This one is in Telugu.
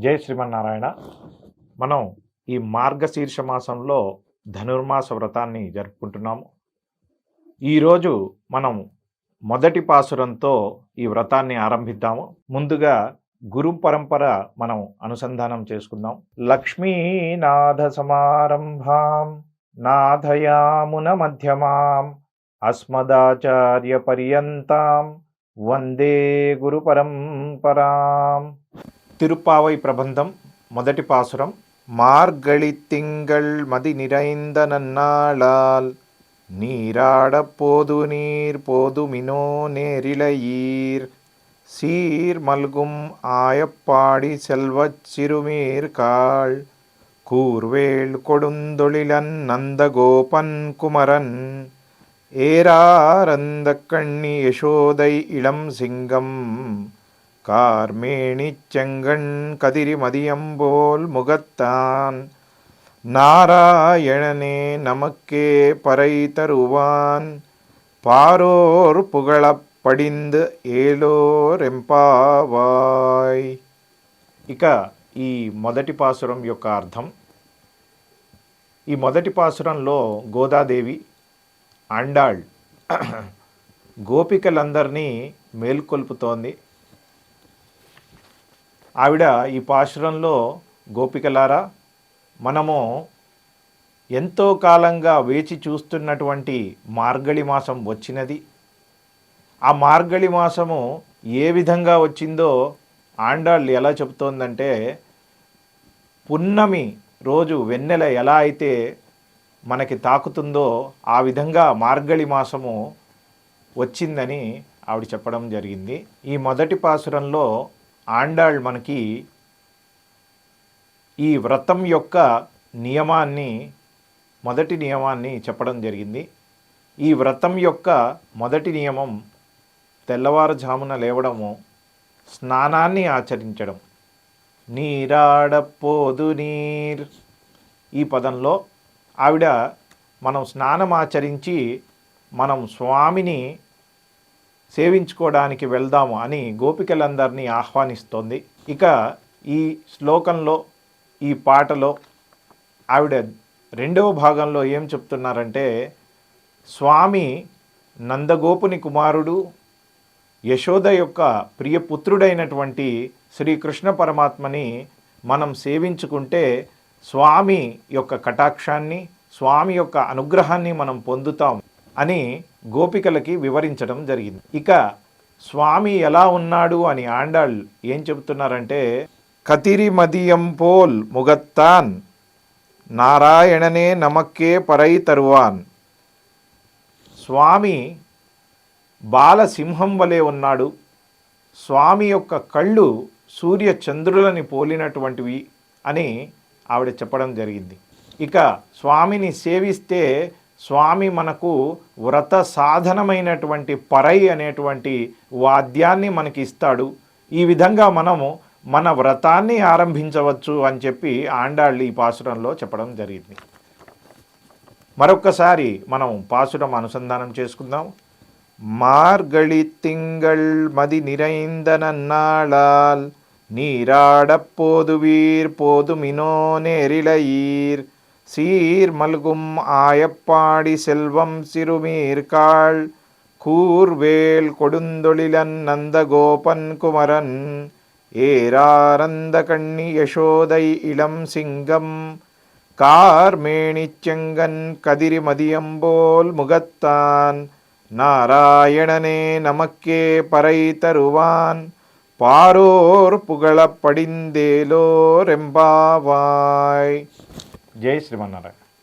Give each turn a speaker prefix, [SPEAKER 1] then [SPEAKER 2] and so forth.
[SPEAKER 1] జై శ్రీమన్నారాయణ. మనం ఈ మార్గశీర్ష మాసంలో ధనుర్మాస వ్రతాన్ని జరుపుకుంటున్నాము. ఈరోజు మనం మొదటి పాసురంతో ఈ వ్రతాన్ని ఆరంభిద్దాము. ముందుగా గురు పరంపర మనం అనుసంధానం చేసుకుందాం. లక్ష్మీనాథ సమారంభాం నాథయామున మధ్యమాం అస్మదాచార్య పర్యంతాం వందే గురు పరంపరాం. తిరుప్పావై ప్రబంధం మొదటి పాసురం. మార్గళి తింగళ్ మది நிறைந்த நன்னாளால் நீராட போது நீர் போதுமினோ நேரிழையீர் சீர் மல்கும் ஆயப்பாடி செல்வச் சிறுமீர்காள் கூர்வேள் கொடுந்தொழிலன் நந்தகோபன் குமரன் ஏராரந்த கண்ணி யசோதை இளம் சிங்கம் கார்மேணிச் செங்கண் கதிரி மதியம்போல் முகத்தான் நாராயணனே நமக்கே பறை தருவான் பாரோர் புகழப் పడింద్ ఏలోరెంపావాయ్. ఇక ఈ మొదటి పాసురం యొక్క అర్థం. ఈ మొదటి పాసురంలో గోదాదేవి ఆండాళ్ గోపికలందరినీ మేల్కొల్పుతోంది. ఆవిడ ఈ పాశురంలో గోపికలారా, మనము ఎంతో కాలంగా వేచి చూస్తున్నటువంటి మార్గళి మాసం వచ్చినది. ఆ మార్గళి మాసము ఏ విధంగా వచ్చిందో ఆండాళ్ళు ఎలా చెబుతోందంటే, పున్నమి రోజు వెన్నెల ఎలా అయితే మనకి తాకుతుందో ఆ విధంగా మార్గళి మాసము వచ్చిందని ఆవిడ చెప్పడం జరిగింది. ఈ మొదటి పాసురంలో ఆండాళ్ మనకి ఈ వ్రతం యొక్క మొదటి నియమాన్ని చెప్పడం జరిగింది. ఈ వ్రతం యొక్క మొదటి నియమం తెల్లవారుజామున లేవడము, స్నానాన్ని ఆచరించడం. నీరాడపోదు నీర్ ఈ పదంలో ఆవిడ మనం స్నానం ఆచరించి మనం స్వామిని సేవించుకోవడానికి వెళ్దాము అని గోపికలందరినీ ఆహ్వానిస్తోంది. ఇక ఈ శ్లోకంలో, ఈ పాటలో ఆవిడ రెండవ భాగంలో ఏం చెప్తున్నారంటే, స్వామి నందగోపుని కుమారుడు, యశోద యొక్క ప్రియపుత్రుడైనటువంటి శ్రీకృష్ణ పరమాత్మని మనం సేవించుకుంటే స్వామి యొక్క కటాక్షాన్ని, స్వామి యొక్క అనుగ్రహాన్ని మనం పొందుతాం అని గోపికలకి వివరించడం జరిగింది. ఇక స్వామి ఎలా ఉన్నాడు అని ఆండాళ్ ఏం చెబుతున్నారంటే, కతిరి మదియం పోల్ ముగత్తాన్ నారాయణనే నమక్కే పరై తరువాన్. స్వామి బాలసింహం వలె ఉన్నాడు. స్వామి యొక్క కళ్ళు సూర్య చంద్రులని పోలినటువంటివి అని ఆవిడ చెప్పడం జరిగింది. ఇక స్వామిని సేవిస్తే స్వామి మనకు వ్రత సాధనమైనటువంటి పరై అనేటువంటి వాద్యాన్ని మనకి ఇస్తాడు. ఈ విధంగా మనము మన వ్రతాన్ని ఆరంభించవచ్చు అని చెప్పి ఆండాళ్ళు ఈ పాసురంలో చెప్పడం జరిగింది. మరొక్కసారి మనం పాసురం అనుసంధానం చేసుకుందాం. మార్గళి తింగళ్ మది நிறைந்த நன்னாளால் நீராடப்போதுவீர் போதுமினோ நேரிழையீர் சீர் மல்கும் ஆயப்பாடி செல்வம் சிறுமீர்காள் கூர்வேல் கொடுந்தொழிலன் நந்தகோபன் குமரன் ஏராரந்த கண்ணி யசோதை இளம் சிங்கம் கார்மேணிச் செங்கன் கதிரி மதியம்போல் முகத்தான் நாராயணனே நமக்கே பறை தருவான் பாரோர் புகழப் படிந்தேலோரெம்பாவாய். జై శ్రీమన్నారాయణ.